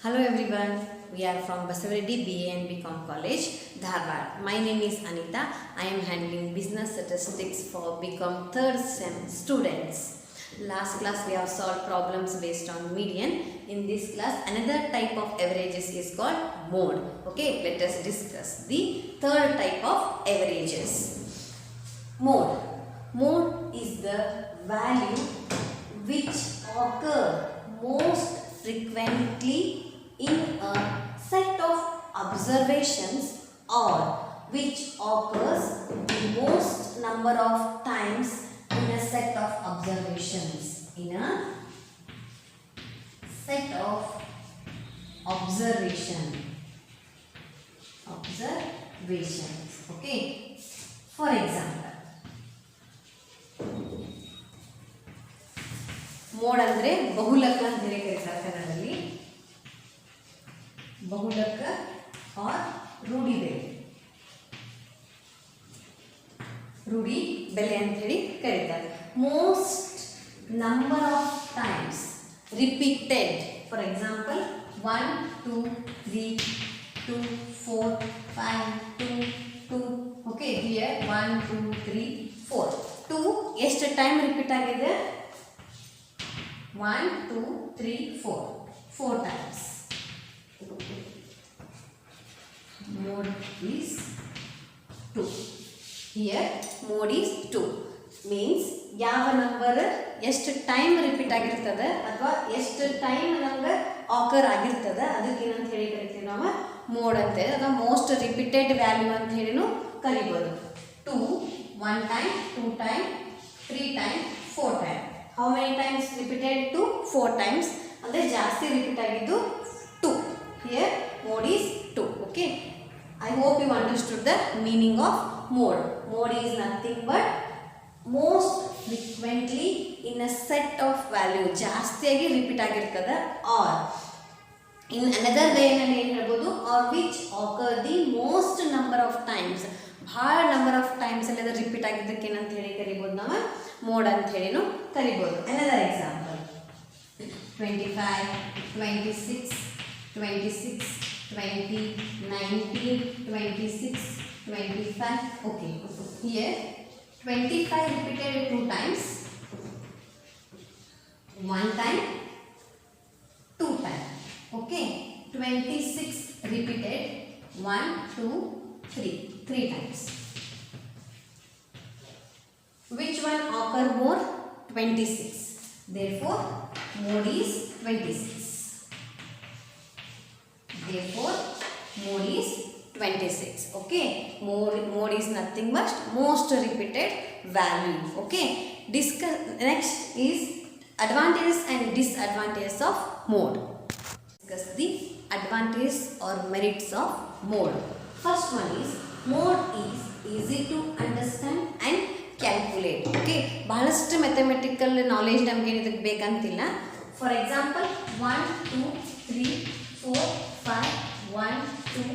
Hello everyone, we are from Basavaredi BA and BCom College, Dharwad. My name is Anita. I am handling business statistics for BCom third sem students. Last class we have solved problems based on median. In this class another type of averages is called mode. Okay, let us discuss the third type of averages. Mode. Mode is the value which occur most frequently in a set of observations or which occurs the most number of times in a set of observations. In a set of observations. Okay. For example, mode ಅಂದರೆ ಬಹುಲಕ ಅಂತ ಹೇಳಿ ಕರೀತಾರೆ ಕನ್ನಡದಲ್ಲಿ. ಬಹುಲಕ R ರೂಢಿ ಬೆಲೆ ಅಂತ ಹೇಳಿ ಕರೀತಾರೆ. Most number of times repeated. For example 1 2 3 2 4 5 2 2. Okay, here 1 2 3 4. 2 ಎಷ್ಟು ಟೈಮ್ ರಿಪೀಟ್ ಆಗಿದೆ? 1 2 3 4 times. Mode is 2. Here mode is 2 means ಯಾವ ನಂಬರ್ ಎಷ್ಟು ಟೈಮ್ ರಿಪೀಟ್ ಆಗಿರ್ತದೆ ಅಥವಾ ಎಷ್ಟು ಟೈಮ್ ನಮ್ಗೆ ಆಕರ್ ಆಗಿರ್ತದೆ ಅದಕ್ಕೆ ಏನಂತ ಹೇಳಿ ಕರಿತೀವಿ ನಾವು ಮೋಡ್ ಅಂತ ಹೇಳಿ. ಅಥವಾ ಮೋಸ್ಟ್ ರಿಪೀಟೆಡ್ ವ್ಯಾಲ್ಯೂ ಅಂತ ಹೇಳಿನೂ ಕರಿಬೋದು. 2 1 time 2 time 3 time 4 time. How many times repeated? 2 4 times. ಅಂದರೆ ಜಾಸ್ತಿ ರಿಪೀಟ್ ಆಗಿದ್ದು 2. Here mode is 2. Okay. I hope you understood the meaning of mode. Mode is nothing but most frequently in a set of value. ಜಾಸ್ತಿಯಾಗಿ repeat ಆಗಿರ್ತದೆ. Or in another way ನಲ್ಲಿ ಏನು ಹೇಳ್ಬೋದು, or which occur the most number of times. ಭಾಳ number of times ಅಲ್ಲಿ ಅದು repeat ಆಗಿದ್ದಕ್ಕೆ ಏನಂತ ಹೇಳಿ ಕರಿಬೋದು, ನಾವು ಮೋಡ್ ಅಂತ ಹೇಳಿನೂ ಕರಿಬೋದು. Another example 25 26 26 20 19 26 25. Okay, here 25 repeated 2 times, 1 time 2 time. Okay, 26 repeated 1 2 3 times. Which one occur more? 26. Therefore mode is 26. Therefore mode is 26. Okay, mode is nothing but most repeated value. Okay, discuss next is advantages and disadvantages of mode. Discuss the advantages or merits of mode. First one is mode is easy to understand and calculate. Okay, ಬಹಳಷ್ಟು mathematical knowledge ನಮಗೆ ಇದಕ್ಕೆ ಬೇಕಂತಿಲ್ಲ. For example 1 2 3 4 5 1 2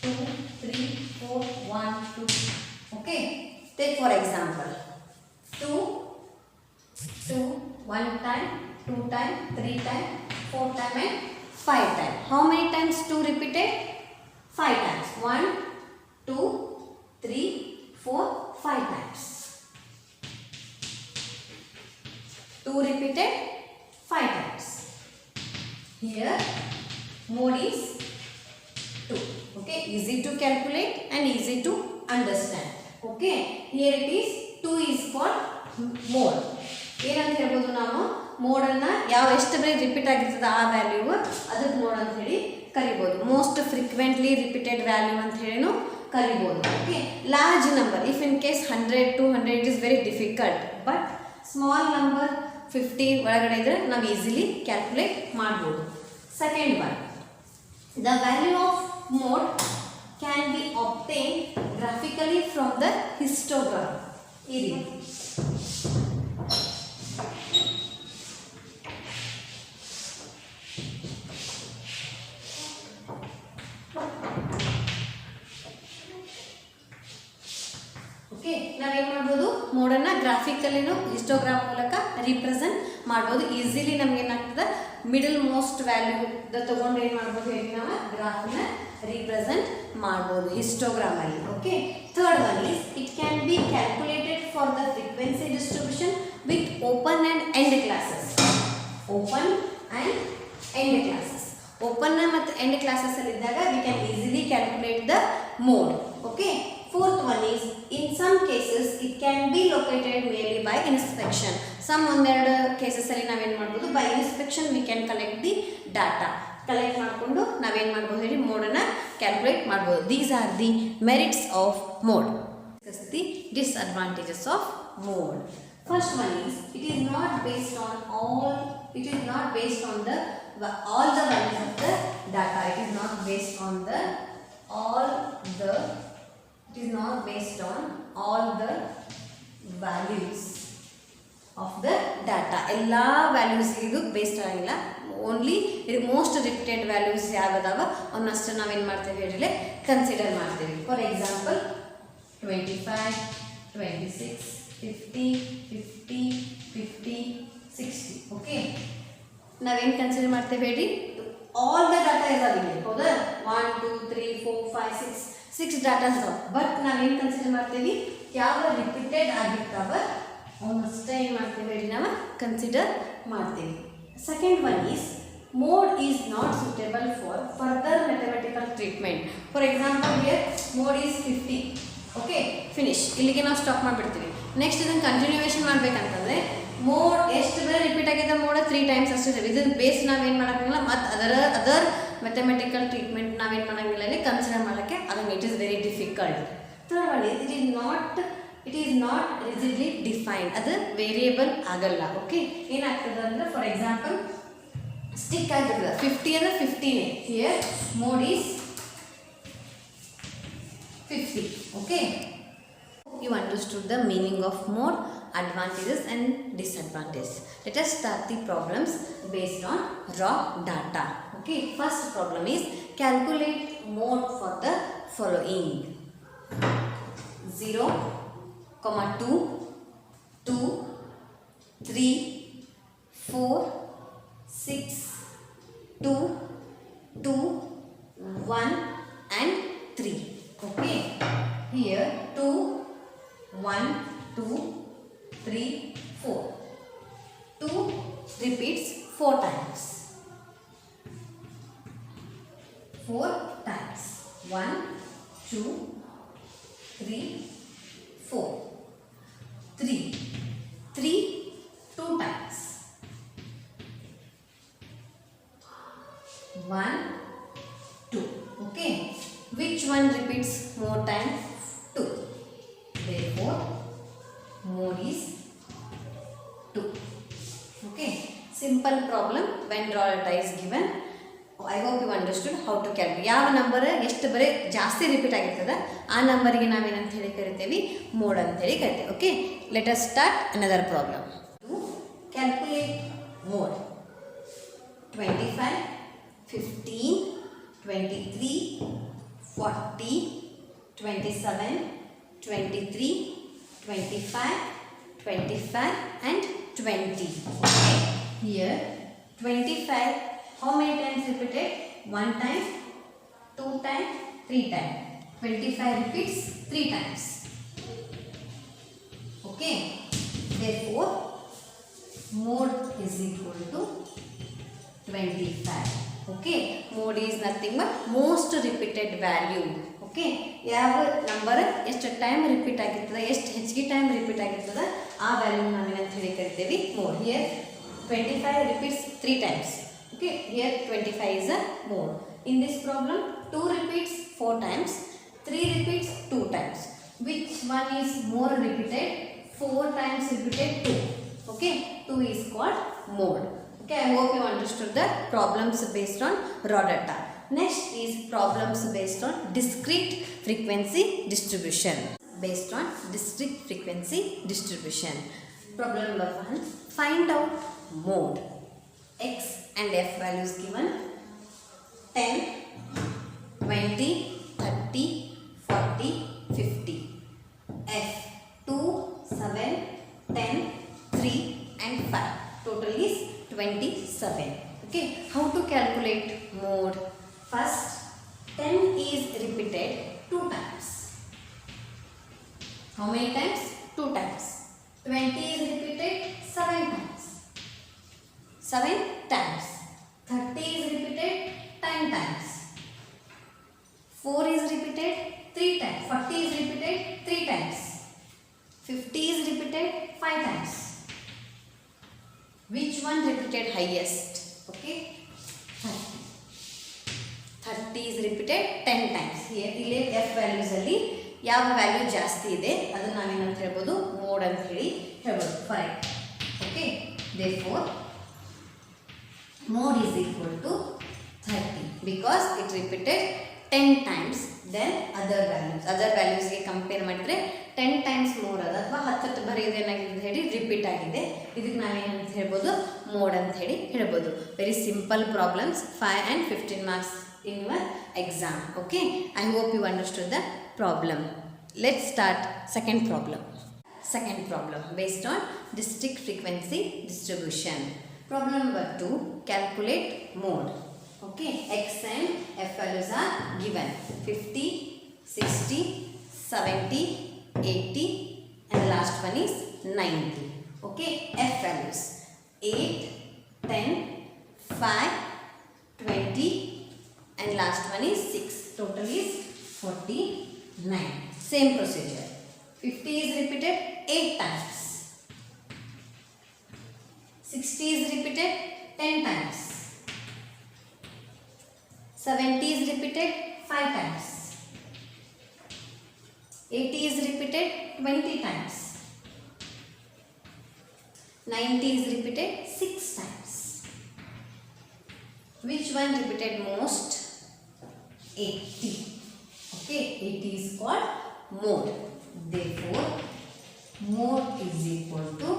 2 3 4 1 2. Okay, take for example 2 2 1 time 2 time 3 time 4 time and 5 time. How many times 2 repeated? 5 times. 1 2 3 4 5 times. 2 repeated 5 times. Here mode is 2. Okay, easy to calculate and easy to understand. Okay, here it is 2 is called mode. ಏನಂತ ಹೇಳ್ಬೋದು, ನಾವು ಮೋಡನ್ನು ಯಾವ ಎಷ್ಟು ಬೇರೆ repeat ಆಗಿರ್ತದೆ ಆ value ಅದಕ್ಕೆ mode ಅಂತ ಹೇಳಿ ಕರಿಬೋದು. ಮೋಸ್ಟ್ ಫ್ರೀಕ್ವೆಂಟ್ಲಿ ರಿಪೀಟೆಡ್ ವ್ಯಾಲ್ಯೂ ಅಂತ ಹೇಳಿನೂ ಕರಿಬೋದು. Okay, large number if in case 100 200 it is very difficult. But small number 50 ಒಳಗಡೆ ಇದ್ರೆ ನಾವು ಈಸಿಲಿ ಕ್ಯಾಲ್ಕುಲೇಟ್ ಮಾಡ್ಬೋದು. Second one, the value of mode can be obtain graphically from the histogram. ಈ ರೀತಿ ನಾವೇನು ಮಾಡ್ಬೋದು, ಮೋಡನ್ನು ಗ್ರಾಫಿಕಲ್ಲಿನೂ ಹಿಸ್ಟೋಗ್ರಾಮ್ ಮೂಲಕ ರಿಪ್ರೆಸೆಂಟ್ ಮಾಡ್ಬೋದು. ಈಸಿಲಿ ನಮ್ಗೆ ಏನಾಗ್ತದೆ ಮಿಡಲ್ ಮೋಸ್ಟ್ ವ್ಯಾಲ್ಯೂ ತಗೊಂಡು ಏನು ಮಾಡ್ಬೋದು ಹೇಳಿ ನಾವು ಗ್ರಾಫ್ನ ರಿಪ್ರೆಸೆಂಟ್ ಮಾಡ್ಬೋದು ಹಿಸ್ಟೋಗ್ರಾಮಲ್ಲಿ. Okay, third one is it can be calculated for the frequency distribution with open and end classes. Open and end classes, open ಮತ್ತು ಎಂಡ್ ಕ್ಲಾಸಸ್ಸಲ್ಲಿ ಇದ್ದಾಗ we can easily calculate the mode. Okay, fourth one is in some cases it can be located merely by inspection. Some ಒಂದೆರಡು ಕೇಸಸ್ಸಲ್ಲಿ ನಾವೇನು ಮಾಡ್ಬೋದು by inspection we can collect the data. Collect ಮಾಡಿಕೊಂಡು ನಾವೇನು ಮಾಡ್ಬೋದು ಹೇಳಿ ಮೋಡನ್ನು ಕ್ಯಾಲ್ಕುಲೇಟ್ ಮಾಡ್ಬೋದು. These are the merits of mode. The disadvantages of mode. First one is it is not based on all the values of the data. It is not based on all the values of the data. ಎಲ್ಲ values ಇದು based ಆಗಿಲ್ಲ. Only most repeated values ಯಾವ್ದಾವ ಅವನ್ನಷ್ಟು ನಾವೇನು ಮಾಡ್ತೇವೆ ಹೇಳಿದ್ರೆ consider ಮಾಡ್ತೀವಿ. For example 25, 26, 50, 50, 50, 60. Okay, ನಾವೇನು consider ಮಾಡ್ತೇವೆ ಹೇಳಿ ಆಲ್ ದ ಡಾಟಾ ಇದಾವೆ. ಹೌದಾ, 1 2 3 4 5 6 ಡಾಟಾಸ್ ಅದಾವೆ. ಬಟ್ ನಾವೇನು ಕನ್ಸಿಡರ್ ಮಾಡ್ತೀವಿ ಯಾವ ರಿಪೀಟೆಡ್ ಆಗಿರ್ತಾವ ಅವನ್ನಷ್ಟೇ ಏನು ಮಾಡ್ತೀವಿ ಹೇಳಿ ನಾವು ಕನ್ಸಿಡರ್ ಮಾಡ್ತೀವಿ. Second one is mode is not suitable for further mathematical treatment. For example here mode is 50. Okay, finish, ಇಲ್ಲಿಗೆ ನಾವು ಸ್ಟಾಪ್ ಮಾಡಿಬಿಡ್ತೀವಿ. ನೆಕ್ಸ್ಟ್ ಇದನ್ನು ಕಂಟಿನ್ಯೂಯೇಷನ್ ಮಾಡಬೇಕಂತಂದರೆ ಮೋಡ್ ಎಷ್ಟು ಬೇರೆ ರಿಪೀಟ್ ಆಗಿದೆ ಮೋಡ್ 3 ಟೈಮ್ಸ್ ಅಷ್ಟೇ. ಇದನ್ನು ಬೇಸ್ ನಾವೇನು ಮಾಡೋಂಗಿಲ್ಲ ಮತ್ತು ಅದರ್ ಮ್ಯಾಥಮೆಟಿಕಲ್ ಟ್ರೀಟ್ಮೆಂಟ್ ನಾವೇನು ಮಾಡೋಂಗಿಲ್ಲ ಇಲ್ಲಿ ಕನ್ಸಿಡರ್ ಮಾಡೋಕ್ಕೆ ಅದನ್ನು it is very difficult. Third one is it is not rigidly defined. ಅದು ವೇರಿಯೇಬಲ್ ಆಗಲ್ಲ. ಓಕೆ, ಏನಾಗ್ತದೆ ಅಂದರೆ ಫಾರ್ ಎಕ್ಸಾಂಪಲ್ ಸ್ಟಿಕ್ ಆಗಿರ್ತದೆ 50 ಅಂದರೆ 50ನೇ. Here mode is 50. Okay, you understood the meaning of mode, advantages and disadvantages. Let us start the problems based on raw data. Okay, first problem is calculate mode for the following: 0, 2, 2, 3, 4, 6, 2, 2, 1 and 3. Okay, here 2, 1, 2, 3, 4. 2 repeats 4 times. 4 times. 1, 2, 3, 4. 3. 3 2 times. 1, 2. Okay. Which one repeats more times? 2. Therefore, mode is 2. Okay. Simple problem when raw data is given. I hope you understood how to calculate. ಯಾವ number ಎಷ್ಟು ಬರೀ ಜಾಸ್ತಿ repeat ಆಗಿರ್ತದೆ ಆ ನಂಬರಿಗೆ ನಾವೇನಂತ ಹೇಳಿ ಕರಿತೇವೆ ಮೋಡ್ ಅಂತ ಹೇಳಿ ಕರಿತೇವೆ. Okay, let us start another problem. To calculate mode 25, 15, 23, 40, 27, 23, 25, 25 and 20. Okay. Here 25 how many times repeated? 1 time, 2 time, 3 time. 25 repeats 3 times. Okay. Therefore mode is equal to 25. Okay, mode is nothing but most repeated value. Okay, ಯಾವ number ಎಷ್ಟು time repeat ಆಗಿರ್ತದೆ ಎಷ್ಟು ಹೆಚ್ಚಿಗೆ time repeat ಆಗಿರ್ತದೆ ಆ value ನಾವೇನಂತ ಹೇಳಿ ಕರಿತೀವಿ mode. Here 25 repeats 3 times. Okay, here 25 is a mode. In this problem 2 repeats 4 times, 3 repeats 2 times. Which one is more repeated? 4 times repeated 2. Okay, 2 is called mode. Okay, I hope you understood the problems based on raw data. Next is problems based on discrete frequency distribution. Based on discrete frequency distribution. Problem number 1. Find out mode. X and F values given 10, 20, 30, 40, 50. F 2, 7, 27. Okay, how to calculate mode? First, 10 is repeated 2 times. How many times? 2 times. 20 is repeated 7 times. 7 times. 30 is repeated 10 times. 4 is repeated 3 times. 40 is repeated 3 times. 50 is repeated 5 times. Which one repeated highest? Okay, 30. 30 is repeated 10 times. Here ಇಲ್ಲಿ f values ಅಲ್ಲಿ ಯಾವ value ಜಾಸ್ತಿ ಇದೆ ಅದನ್ನ ನಾವೇನಂತ ಹೇಳ್ಬೋದು, mode ಅಂತ ಹೇಳಿ ಹೇಳ್ಬೋದು. Fine. Okay, therefore mode is equal to 30 because it repeated 10 times then other values ಗೆ ಕಂಪೇರ್ ಮಾಡಿದ್ರೆ 10 times more ಅದ ಅಥವಾ 10 ಬರೆಯೋದು ಏನಾಗಿದೆ ಹೇಳಿ ರಿಪೀಟ್ ಆಗಿದೆ. ಇದಕ್ಕೆ ನಾವೇನಂತ ಹೇಳ್ಬೋದು, ಮೋಡ್ ಅಂತ ಹೇಳಿ ಹೇಳ್ಬೋದು. Very simple problems, 5 and 15 marks in your exam. Okay, I hope you understood the problem. Let's start second problem. Second problem based on district frequency distribution. Problem number 2, calculate mode. Okay, x and f values are given 50, 60, 70, 80 and the last one is 90. Okay, f values 8, 10, 5, 20 and last one is 6. Total is 49. Same procedure. 50 is repeated 8 times. 60 is repeated 10 times. 70 is repeated 5 times. 80 is repeated 20 times. 90 is repeated 6 times. Which one repeated most? 80. Okay, 80 is called mode. Therefore, mode is equal to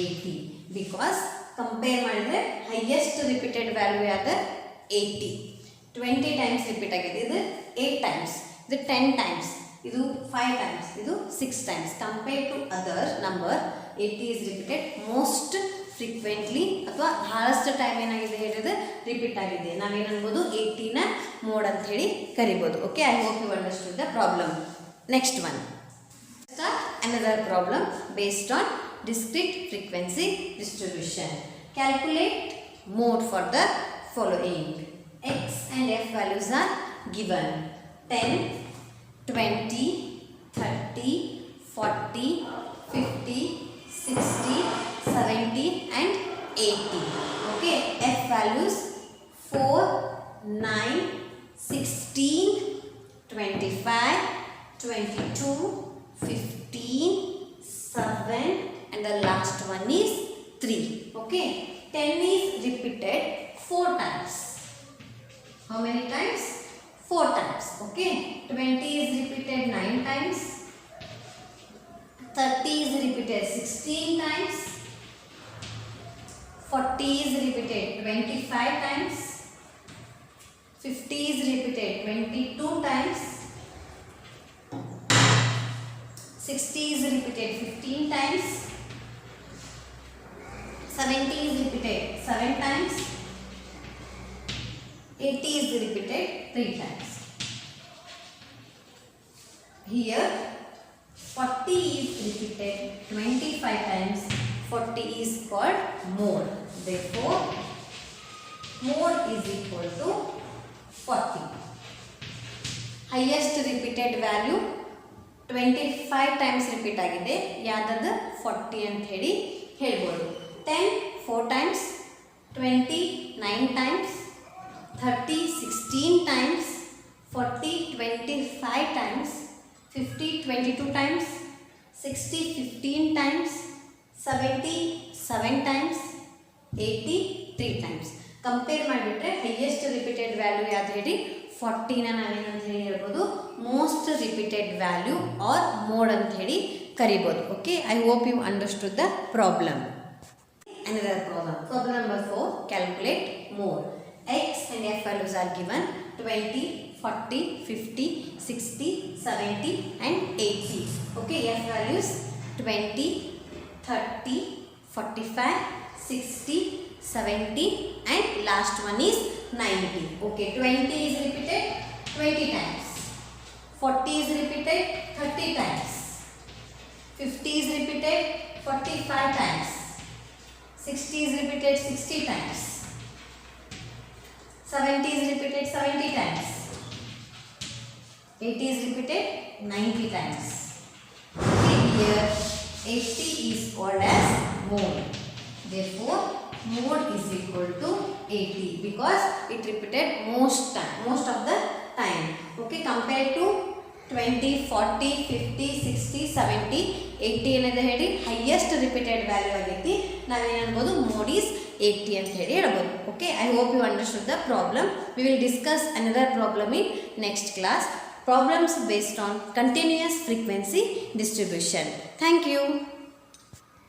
80 because compare ಮಾಡಿದ್ರೆ highest repeated value ಯಾದ 80. 20 times repeat ಆಗಿದೆ, ಇದು 8 times, ಇದು 10 times, ಇದು 5 times, ಇದು 6 times. Compared to other number, 80 is repeated most frequently ಅಥವಾ ಬಹಳಷ್ಟು time ಏನಾಗಿದೆ ಹೇಳಿದ್ರೆ ರಿಪೀಟ್ ಆಗಿದೆ. ನಾವೇನನ್ಬೋದು 80ನ ಮೋಡ್ ಅಂತ ಹೇಳಿ ಕರಿಬೋದು. Okay, I hope you understood the problem. Next one, start another problem based on discrete frequency distribution. Calculate mode for the following. X and f values are given 10, 20, 30, 40, 50, 60, 70 and 80. Okay, f values 4, 9, 16, 25, 22, 15, 7 and the last one is 3. Okay, 10 is repeated 4 times. How many times? 4 times. Okay, 20 is repeated 9 times. 30 is repeated 16 times. 40 is repeated 25 times. 50 is repeated 22 times. 60 is repeated 15 times. 70 is repeated 7 times. 80 is repeated 3 times. Here 40 is repeated 25 times. 40 is called mode. Therefore, mode is equal to 40. Highest repeated value 25 times repeat ಆಗಿದೆ, ಯಾವ್ದದು 40 ಅಂತ ಹೇಳಿ ಹೇಳ್ಬೋದು. 10 4 times, 20 9 times, 30 16 times, 40 25 times, 50 22 times, 60 15 times, 70 7 times, 80 3 times. Compare ಮಾಡಿಬಿಟ್ರೆ highest repeated value ಯಾವ್ದು ಹೇಳಿ 40ನ ನಾವೇನಂತ ಹೇಳಿ ಹೇಳ್ಬೋದು, most repeated value or mode ಅಂತ ಹೇಳಿ ಕರಿಬೋದು. Okay, I hope you understood the problem. Another problem. Problem number 4, calculate mode. X and f values are given 20, 40, 50, 60, 70 and 80. Okay, f values 20, 30, 45, 60, 70 and last one is 90. Okay, 20 is repeated 20 times. 40 is repeated 30 times. 50 is repeated 45 times. 60 is repeated 60 times. 70 is repeated 70 times. 80 is repeated 90 times. Okay, here 80 is called as mode. Therefore, mode is equal to 80 because it repeated most of the time. Okay, compared to 20, 40, 50, 60, 70, 80 ಏನದ ಹೇಳಿ highest repeated value ಆಗೈತಿ. ನಾವೇನು ಅನ್ಬೋದು mode is 80 ಅಂತ ಹೇಳಿ ಹೇಳ್ಬೋದು. Okay, I hope you understood the problem. We will discuss another problem in next class. Problems based on continuous frequency distribution. Thank you.